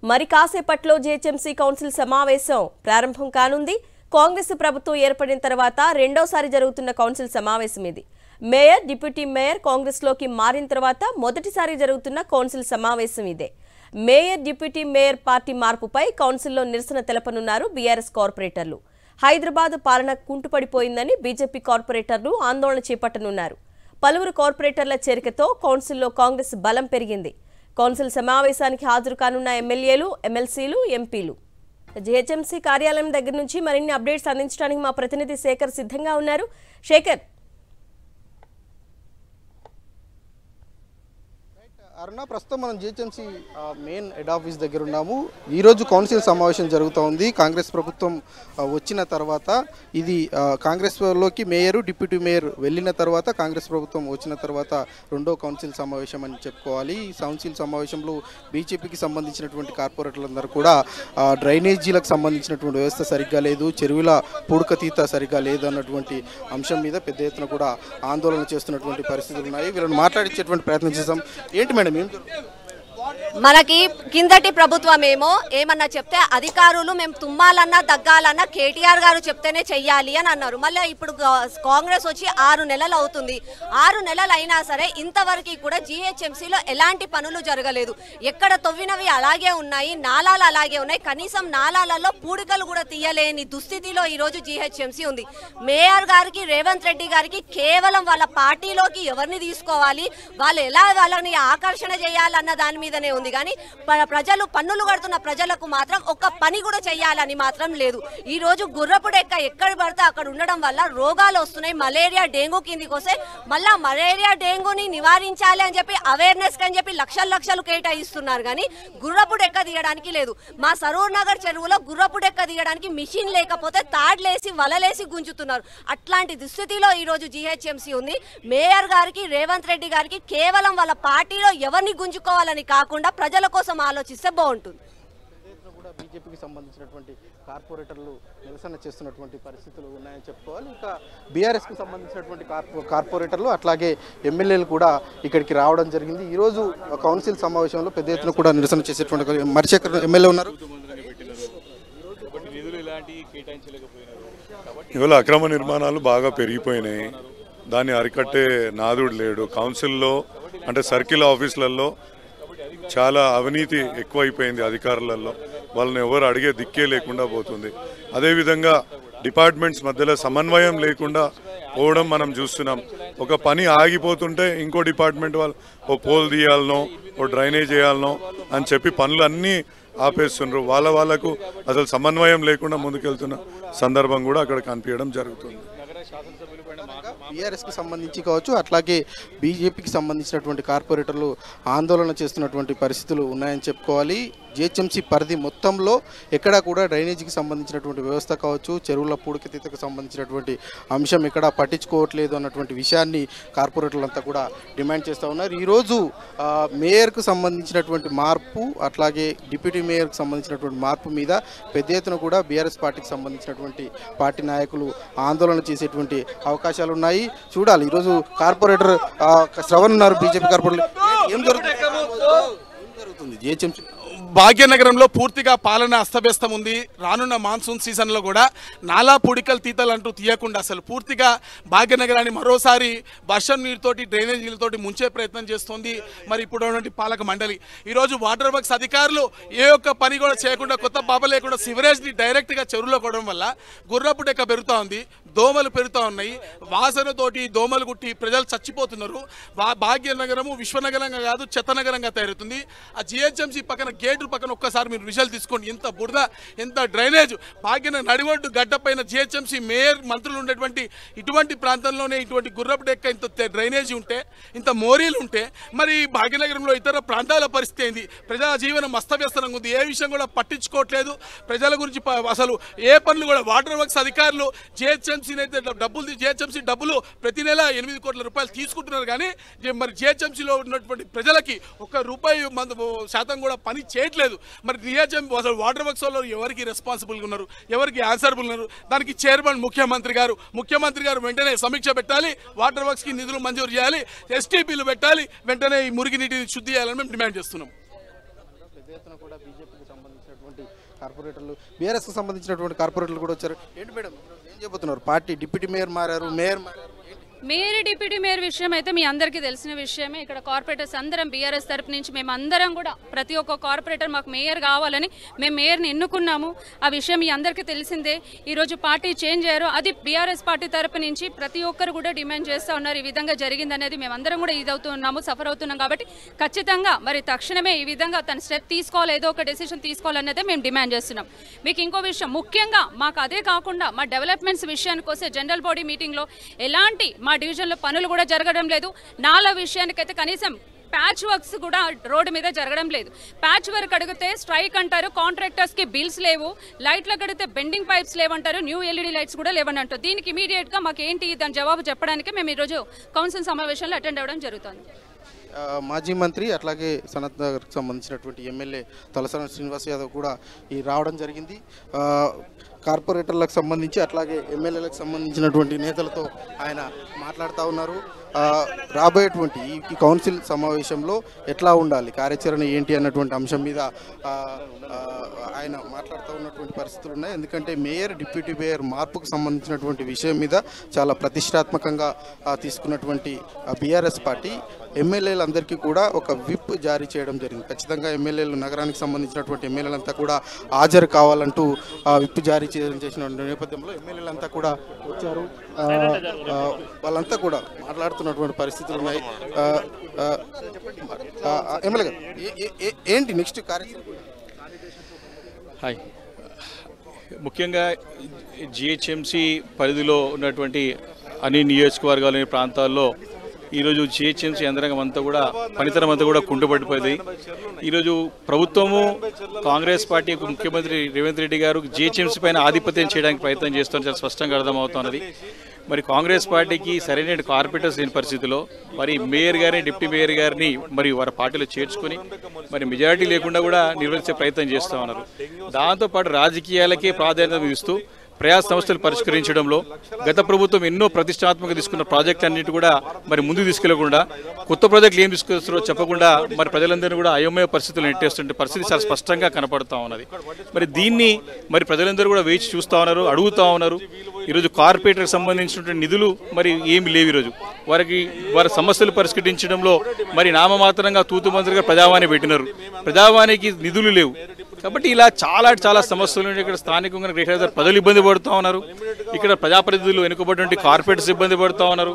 మరి కాసేపట్లో GHMC council సమావేశం ప్రారంభం కానుంది. కాంగ్రెస్ ప్రభుత్వం ఏర్పడిన తర్వాత రెండోసారి జరుగుతున్న కౌన్సిల్ సమావేశం ఇది. మేయర్, డిప్యూటీ మేయర్ కాంగ్రెస్లోకి మారిన తర్వాత మొదటిసారి జరుగుతున్న కౌన్సిల్ సమావేశం ఇదే. మేయర్, డిప్యూటీ మేయర్ పార్టీ మార్పుపై కౌన్సిల్లో నిరసన తెలపనున్నారు బీఆర్ఎస్ కార్పొరేటర్లు. హైదరాబాద్ పాలన కుంటుపడిపోయిందని బీజేపీ కార్పొరేటర్లు ఆందోళన చేపట్టనున్నారు. పలువురు కార్పొరేటర్ల చేరికతో కౌన్సిల్లో కాంగ్రెస్ బలం పెరిగింది. కౌన్సిల్ సమావేశానికి హాజరు కానున్న ఎమ్మెల్యేలు, ఎమ్మెల్సీలు, ఎంపీలు. జీహెచ్ఎంసీ కార్యాలయం దగ్గర నుంచి మరిన్ని అప్డేట్స్ అందించడానికి మా ప్రతినిధి శేఖర్ సిద్ధంగా ఉన్నారు. శేఖర్, అరుణ, ప్రస్తుతం మనం జీహెచ్ఎంసీ మెయిన్ హెడ్ ఆఫీస్ దగ్గర ఉన్నాము. ఈరోజు కౌన్సిల్ సమావేశం జరుగుతూ ఉంది. కాంగ్రెస్ ప్రభుత్వం వచ్చిన తర్వాత ఇది కాంగ్రెస్లోకి మేయరు, డిప్యూటీ మేయర్ వెళ్ళిన తర్వాత కాంగ్రెస్ ప్రభుత్వం వచ్చిన తర్వాత రెండో కౌన్సిల్ సమావేశం అని చెప్పుకోవాలి. ఈ కౌన్సిల్ సమావేశంలో బీజేపీకి సంబంధించినటువంటి కార్పొరేటర్లందరూ కూడా డ్రైనేజీలకు సంబంధించినటువంటి వ్యవస్థ సరిగ్గా లేదు, చెరువుల పూడికతీత సరిగ్గా లేదు అన్నటువంటి అంశం మీద పెద్ద ఎత్తున కూడా ఆందోళన చేస్తున్నటువంటి పరిస్థితులు ఉన్నాయి. వీళ్ళని మాట్లాడించేటువంటి ప్రయత్నం చేస్తాం. ఏంటి మేడం, మనకి కిందటి ప్రభుత్వం ఏమన్నా చెప్తే అధికారులు మేము తుమ్మాలన్నా దగ్గాలన్నా కేటీఆర్ గారు చెప్తేనే చెయ్యాలి అని అన్నారు. మళ్ళీ ఇప్పుడు కాంగ్రెస్ వచ్చి 6 నెలలు అవుతుంది. 6 నెలలు అయినా సరే ఇంతవరకు కూడా జీహెచ్ఎంసీలో ఎలాంటి పనులు జరగలేదు. ఎక్కడ తవ్వినవి అలాగే ఉన్నాయి, నాలాలు అలాగే ఉన్నాయి. కనీసం నాలాలలో పూడికలు కూడా తీయలేని దుస్థితిలో ఈరోజు జీహెచ్ఎంసీ ఉంది. మేయర్ గారికి, రేవంత్ రెడ్డి గారికి కేవలం వాళ్ళ పార్టీలోకి ఎవరిని తీసుకోవాలి, వాళ్ళు ఎలా వాళ్ళని ఆకర్షణ చేయాలన్న దాని మీదనే ఉంది. కానీ ప్రజలు పన్నులు కడుతున్న ప్రజలకు మాత్రం ఒక్క పని కూడా చేయాలని మాత్రం లేదు. ఈ రోజు గుర్రపుడెక్క ఎక్కడ పడితే అక్కడ ఉండడం వల్ల రోగాలు వస్తున్నాయి. మలేరియా, డెంగ్యూ కిందికి వస్తే మళ్ళా మలేరియా, డెంగ్యూని నివారించాలి అని చెప్పి అవేర్నెస్ అని చెప్పి లక్షలు కేటాయిస్తున్నారు. కానీ గుర్రపుడెక్క తీయడానికి లేదు. మా సరూర్ నగర్ చెరువులో గుర్రపుడెక్క తీయడానికి మిషన్ లేకపోతే తాడ్లేసి వలలేసి గుంజుతున్నారు. అట్లాంటి దుస్థితిలో ఈ రోజు జీహెచ్ఎంసీ ఉంది. మేయర్ గారికి, రేవంత్ రెడ్డి గారికి కేవలం వాళ్ళ పార్టీలో ఎవరిని గుంజుకోవాలని కాకుండా ప్రజల కోసం ఆలోచిస్తే బాగుంటుంది. బీజేపీకి సంబంధించినటువంటి కార్పొరేటర్లు నిరసన చేస్తున్నటువంటి పరిస్థితులు ఉన్నాయని చెప్పుకోవాలి. ఇంకా బీఆర్ఎస్కి సంబంధించినటువంటి కార్పొరేటర్లు అట్లాగే ఎమ్మెల్యేలు కూడా ఇక్కడికి రావడం జరిగింది. ఈరోజు కౌన్సిల్ సమావేశంలో పెద్ద ఎత్తున కూడా నిరసన చేసేటువంటి మరిశేఖర్ ఎమ్మెల్యే ఉన్నారు. ఇవాళ అక్రమ నిర్మాణాలు బాగా పెరిగిపోయినాయి. దాన్ని అరికట్టే నాదుడు లేడు. కౌన్సిల్లో అంటే సర్కిల్ ఆఫీసులలో చాలా అవినీతి ఎక్కువైపోయింది. అధికారులలో వాళ్ళని ఎవరు అడిగే దిక్కే లేకుండా పోతుంది. అదేవిధంగా డిపార్ట్మెంట్స్ మధ్యలో సమన్వయం లేకుండా పోవడం మనం చూస్తున్నాం. ఒక పని ఆగిపోతుంటే ఇంకో డిపార్ట్మెంట్ వాళ్ళు ఓ పోల్ తీయాలనో, ఓ డ్రైనేజ్ చేయాలనో అని చెప్పి పనులన్నీ ఆపేస్తున్నారు. వాళ్ళకు అసలు సమన్వయం లేకుండా ముందుకెళ్తున్న సందర్భం కూడా అక్కడ కనిపించడం జరుగుతుంది. బీఆర్ఎస్కి సంబంధించి కావచ్చు, అట్లాగే బీజేపీకి సంబంధించినటువంటి కార్పొరేటర్లు ఆందోళన చేస్తున్నటువంటి పరిస్థితులు ఉన్నాయని చెప్పుకోవాలి. జీహెచ్ఎంసీ పరిధి మొత్తంలో ఎక్కడా కూడా డ్రైనేజీకి సంబంధించినటువంటి వ్యవస్థ కావచ్చు, చెరువుల పూడికతీతకు సంబంధించినటువంటి అంశం ఎక్కడ పట్టించుకోవట్లేదు అన్నటువంటి విషయాన్ని కార్పొరేటర్లంతా కూడా డిమాండ్ చేస్తూ ఉన్నారు. ఈరోజు మేయర్కు సంబంధించినటువంటి మార్పు, అట్లాగే డిప్యూటీ మేయర్కు సంబంధించినటువంటి మార్పు మీద పెద్ద ఎత్తున కూడా బీఆర్ఎస్ పార్టీకి సంబంధించినటువంటి పార్టీ నాయకులు ఆందోళన చేసేటువంటి అవకాశాలు ఉన్నాయి. చూడాలి. ఈరోజు కార్పొరేటర్ శ్రవణ్ ఉన్నారు, బీజేపీ కార్పొరేటర్. ఏం జరుగుతుంది జీహెచ్ఎంసీ? భాగ్యనగరంలో పూర్తిగా పాలన అస్తవ్యస్తం ఉంది. రానున్న మాన్సూన్ సీజన్లో కూడా నాలా పూడికలు తీతలు అంటూ తీయకుండా అసలు పూర్తిగా భాగ్యనగరాన్ని మరోసారి వర్షం నీరుతోటి, డ్రైనేజ్ నీళ్ళతోటి ముంచే ప్రయత్నం చేస్తోంది మరి ఇప్పుడు ఉన్నటువంటి పాలక మండలి. ఈరోజు వాటర్ వర్క్స్ అధికారులు ఏ ఒక్క పని కూడా చేయకుండా, కొత్త బాబ లేకుండా సివరేజ్ని డైరెక్ట్గా చెరువులో కొడడం వల్ల గుర్రపుడెక్క పెరుగుతూ ఉంది, దోమలు పెరుగుతూ ఉన్నాయి. వాసనతోటి దోమలు గుట్టి ప్రజలు చచ్చిపోతున్నారు. భాగ్యనగరము విశ్వనగరంగా కాదు, చెత్తనగరంగా తయారవుతుంది. ఆ జీహెచ్ఎంసీ పక్కన గేటు పక్కన ఒక్కసారి మీరు విజువల్ తీసుకోండి. ఎంత బురద, ఎంత డ్రైనేజ్. భాగ్యనగర్ నడిగొడ్డు గడ్డపైన జీహెచ్ఎంసీ మేయర్, మంత్రులు ఉండేటువంటి ఇటువంటి ప్రాంతంలోనే ఇటువంటి గుర్రపుడెక్క, ఇంత డ్రైనేజీ ఉంటే, ఇంత మోరీలు ఉంటే మరి భాగ్యనగరంలో ఇతర ప్రాంతాల పరిస్థితి ఏంది? ప్రజా జీవనం అస్తవ్యస్తంగా ఉంది. ఏ విషయం కూడా పట్టించుకోవట్లేదు. ప్రజల గురించి అసలు ఏ పనులు కూడా వాటర్ వర్క్స్ అధికారులు జీహెచ్ఎంసీని అయితే జీహెచ్ఎంసీ డబ్బులు ప్రతి నెల 8 కోట్ల రూపాయలు తీసుకుంటున్నారు. కానీ మరి జీహెచ్ఎంసీలో ఉన్నటువంటి ప్రజలకి ₹1 కూడా పని చేయట్లేదు. మరి జీహెచ్ఎంసీ అసలు వాటర్ వర్క్స్ వాళ్ళు ఎవరికి రెస్పాన్సిబుల్గా ఉన్నారు, ఎవరికి ఆన్సరబుల్ ఉన్నారు? దానికి చైర్మన్ ముఖ్యమంత్రి గారు వెంటనే సమీక్ష పెట్టాలి. వాటర్ వర్క్స్కి నిధులు మంజూరు చేయాలి, ఎస్టీపీలు పెట్టాలి, వెంటనే ఈ మురికి నీటిని శుద్ధి చేయాలని మేము డిమాండ్ చేస్తున్నాం. సంబంధించినటువంటి కార్పొరేటర్లు, బీఆర్ఎస్కి సంబంధించినటువంటి కార్పొరేటర్లు కూడా వచ్చారు. ఏంటి మేడం ఏం చెబుతున్నారు? పార్టీ డిప్యూటీ మేయర్ మారారు, మేయర్ మారారు, మేయర్ డిప్యూటీ మేయర్ విషయం అయితే మీ అందరికీ తెలిసిన విషయమే. ఇక్కడ కార్పొరేటర్స్ అందరం బీఆర్ఎస్ తరపు నుంచి మేము అందరం కూడా ప్రతి ఒక్క కార్పొరేటర్ మాకు మేయర్ కావాలని మేము మేయర్ని ఎన్నుకున్నాము. ఆ విషయం మీ అందరికీ తెలిసిందే. ఈరోజు పార్టీ చేంజ్ అయ్యారు, అది బీఆర్ఎస్ పార్టీ తరపు నుంచి ప్రతి ఒక్కరు కూడా డిమాండ్ చేస్తూ ఉన్నారు. ఈ విధంగా జరిగిందనేది మేమందరం కూడా ఇదవుతున్నాము, సఫర్ అవుతున్నాం. కాబట్టి ఖచ్చితంగా మరి తక్షణమే ఈ విధంగా తన స్టెప్ తీసుకోవాలి, ఏదో ఒక డెసిషన్ తీసుకోవాలనేదే మేము డిమాండ్ చేస్తున్నాం. మీకు ఇంకో విషయం, ముఖ్యంగా మాకు అదే కాకుండా మా డెవలప్మెంట్స్ విషయానికి వస్తే జనరల్ బాడీ మీటింగ్లో ఎలాంటి మా డివిజన్లో పనులు కూడా జరగడం లేదు. నాలా విషయానికైతే కనీసం ప్యాచ్ వర్క్స్ కూడా రోడ్డు మీద జరగడం లేదు. ప్యాచ్ వర్క్ అడిగితే స్ట్రైక్ అంటారు, కాంట్రాక్టర్స్కి బిల్స్ లేవు, లైట్లకు అడిగితే బెండింగ్ పైప్స్ లేవంటారు, న్యూ ఎల్ఈడి లైట్స్ కూడా లేవని అంటారు. దీనికి ఇమీడియట్గా మాకు ఏంటి దాని జవాబు చెప్పడానికి మేము ఈరోజు కౌన్సిల్ సమావేశంలో అటెండ్ అవ్వడం జరుగుతుంది. మాజీ మంత్రి అట్లాగే సనత్ నగర్కి సంబంధించినటువంటి ఎమ్మెల్యే తలసాని శ్రీనివాస్ యాదవ్ కూడా ఈ రావడం జరిగింది. కార్పొరేటర్లకు సంబంధించి అట్లాగే ఎమ్మెల్యేలకు సంబంధించినటువంటి నేతలతో ఆయన మాట్లాడుతూ ఉన్నారు. రాబోయేటువంటి ఈ కౌన్సిల్ సమావేశంలో ఎట్లా ఉండాలి, కార్యాచరణ ఏంటి అన్నటువంటి అంశం మీద ఆయన మాట్లాడుతూ ఉన్నటువంటి పరిస్థితులు ఉన్నాయి. ఎందుకంటే మేయర్ డిప్యూటీ మేయర్ మార్పుకు సంబంధించినటువంటి విషయం మీద చాలా ప్రతిష్టాత్మకంగా తీసుకున్నటువంటి బీఆర్ఎస్ పార్టీ ఎమ్మెల్యేలందరికీ కూడా ఒక విప్ జారీ చేయడం జరిగింది. ఖచ్చితంగా ఎమ్మెల్యేలు, నగరానికి సంబంధించినటువంటి ఎమ్మెల్యేలంతా కూడా హాజరు కావాలంటూ విప్ జారీ చేసిన నేపథ్యంలో ఎమ్మెల్యేలంతా కూడా వచ్చారు. వాళ్ళంతా కూడా మాట్లాడుతున్నటువంటి పరిస్థితులు ఉన్నాయి. ఎమ్మెల్యే గారు ఏంటి నెక్స్ట్ కార్యక్రమం? హాయ్, ముఖ్యంగా జిహెచ్ఎంసీ పరిధిలో ఉన్నటువంటి అన్ని నియోజకవర్గాల ప్రాంతాల్లో ఈరోజు జిహెచ్ఎంసీ యంత్రాంగం అంతా కూడా పనితనం అంతా కూడా కుంటుపడిపోయింది. ఈరోజు ప్రభుత్వము కాంగ్రెస్ పార్టీ ముఖ్యమంత్రి రేవంత్ రెడ్డి గారు జిహెచ్ఎంసీ పైన ఆధిపత్యం చేయడానికి ప్రయత్నం చేస్తున్నారు, చాలా స్పష్టంగా అర్థమవుతున్నది. మరి కాంగ్రెస్ పార్టీకి సరైన కార్పొరేటర్స్ లేని పరిస్థితిలో మరి మేయర్ గారిని, డిప్యూటీ మేయర్ గారిని మరి వారి పార్టీలో చేర్చుకొని మరి మెజారిటీ లేకుండా కూడా నిర్వహించే ప్రయత్నం చేస్తూ ఉన్నారు. దాంతోపాటు రాజకీయాలకే ప్రాధాన్యత ఇస్తూ ప్రజా సమస్యలు పరిష్కరించడంలో గత ప్రభుత్వం ఎన్నో ప్రతిష్టాత్మక తీసుకున్న ప్రాజెక్టులన్నింటి కూడా మరి ముందుకు తీసుకెళ్లకుండా కొత్త ప్రాజెక్టులు ఏం తీసుకొస్తారో చెప్పకుండా మరి ప్రజలందరినీ కూడా అయోమయ పరిస్థితులు నెట్టేస్తుంటే పరిస్థితి చాలా స్పష్టంగా కనపడుతూ ఉన్నది. మరి దీన్ని మరి ప్రజలందరూ కూడా వేచి చూస్తూ ఉన్నారు, అడుగుతూ ఉన్నారు. ఈరోజు కార్పొరేటర్కి సంబంధించినటువంటి నిధులు మరి ఏమి లేవు. ఈరోజు వారి సమస్యలు పరిష్కరించడంలో మరి నామమాత్రంగా తూతు మంత్రిగా ప్రజావాణి పెట్టినారు, ప్రజావాణికి నిధులు లేవు. కాబట్టి ఇలా చాలా సమస్యలు ఇక్కడ స్థానికంగా ప్రజలు ఇబ్బంది పడుతూ ఉన్నారు. ఇక్కడ ప్రజాప్రతినిధులు వెనుకబడినటువంటి కార్పొరేటర్స్ ఇబ్బంది పడుతూ ఉన్నారు.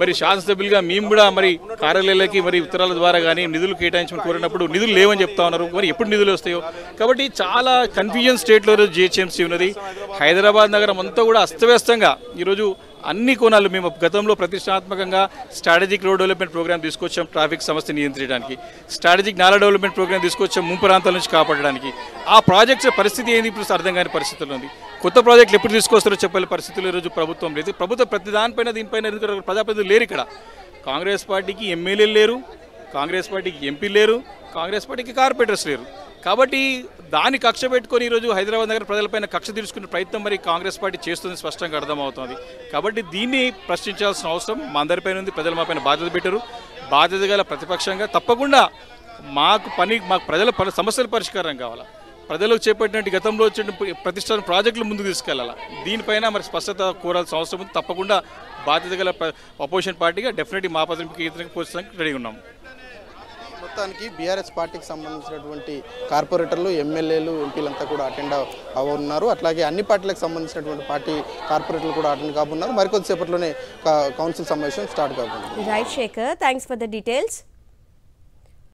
మరి శాసనసభ్యులుగా మేము కూడా మరి కార్యాలయాలకి మరి ఉత్తరాల ద్వారా కానీ నిధులు కేటాయించమని కోరినప్పుడు నిధులు లేవని చెప్తా ఉన్నారు. మరి ఎప్పుడు నిధులు వస్తాయో కాబట్టి చాలా కన్ఫ్యూజన్ స్టేట్లో జిహెచ్ఎంసీ ఉన్నది. హైదరాబాద్ నగరం అంతా కూడా అస్తవ్యస్తంగా ఈరోజు అన్ని కోణాలు మేము గతంలో ప్రతిష్టాత్మకంగా స్ట్రాటజిక్ రోడ్ డెవలప్మెంట్ ప్రోగ్రామ్ తీసుకొచ్చాం, ట్రాఫిక్ సమస్య నియంత్రించడానికి. స్ట్రాటజిక్ నాలా డెవలప్మెంట్ ప్రోగ్రామ్ తీసుకొచ్చాం, ముంపు ప్రాంతాల నుంచి కాపాడడానికి. ఆ ప్రాజెక్ట్స్ పరిస్థితి ఏంది ఇప్పుడు అర్థం కాని పరిస్థితుల్లో ఉంది. కొత్త ప్రాజెక్టులు ఎప్పుడు తీసుకొస్తారో చెప్పాలి పరిస్థితులు ఈరోజు ప్రభుత్వం లేదు. ప్రభుత్వం ప్రతి దానిపైన దీనిపైన ప్రజాప్రతినిధులు లేరు. ఇక్కడ కాంగ్రెస్ పార్టీకి ఎమ్మెల్యేలు లేరు, కాంగ్రెస్ పార్టీకి ఎంపీలు లేరు, కాంగ్రెస్ పార్టీకి కార్పొరేటర్స్ లేరు. కాబట్టి దాన్ని కక్ష పెట్టుకొని ఈరోజు హైదరాబాద్ నగర ప్రజలపైన కక్ష తీర్చుకునే ప్రయత్నం మరి కాంగ్రెస్ పార్టీ చేస్తుంది స్పష్టంగా అర్థమవుతుంది. కాబట్టి దీన్ని ప్రశ్నించాల్సిన అవసరం మా అందరిపైన ఉంది. ప్రజలు మా పైన బాధ్యత పెట్టారు. బాధ్యత గల ప్రతిపక్షంగా తప్పకుండా మాకు ప్రజల సమస్యల పరిష్కారం కావాలా, ప్రజలకు చేపట్టినట్టు గతంలో వచ్చిన ప్రతిష్టాన ప్రాజెక్టులు ముందుకు తీసుకెళ్లాలా. దీనిపైన మరి స్పష్టత కోరాల్సిన అవసరం ఉంది. తప్పకుండా బాధ్యత గల అపోజిషన్ పార్టీగా డెఫినెట్లీ మా పదవికి పోల్చడానికి రెడీ ఉన్నాము. మొత్తానికి బీఆర్ఎస్ పార్టీకి సంబంధించినటువంటి కార్పొరేటర్లు, ఎమ్మెల్యేలు, ఎంపీలంతా కూడా అటెండ్ అవ్వనున్నారు. అట్లాగే అన్ని పార్టీలకు సంబంధించినటువంటి పార్టీ కార్పొరేటర్లు కూడా అటెండ్ కాబోతున్నారు. మరికొద్దిసేపట్లోనే కౌన్సిల్ సమావేశం స్టార్ట్ కాబోతుంది. Right Shekhar, thanks for the details.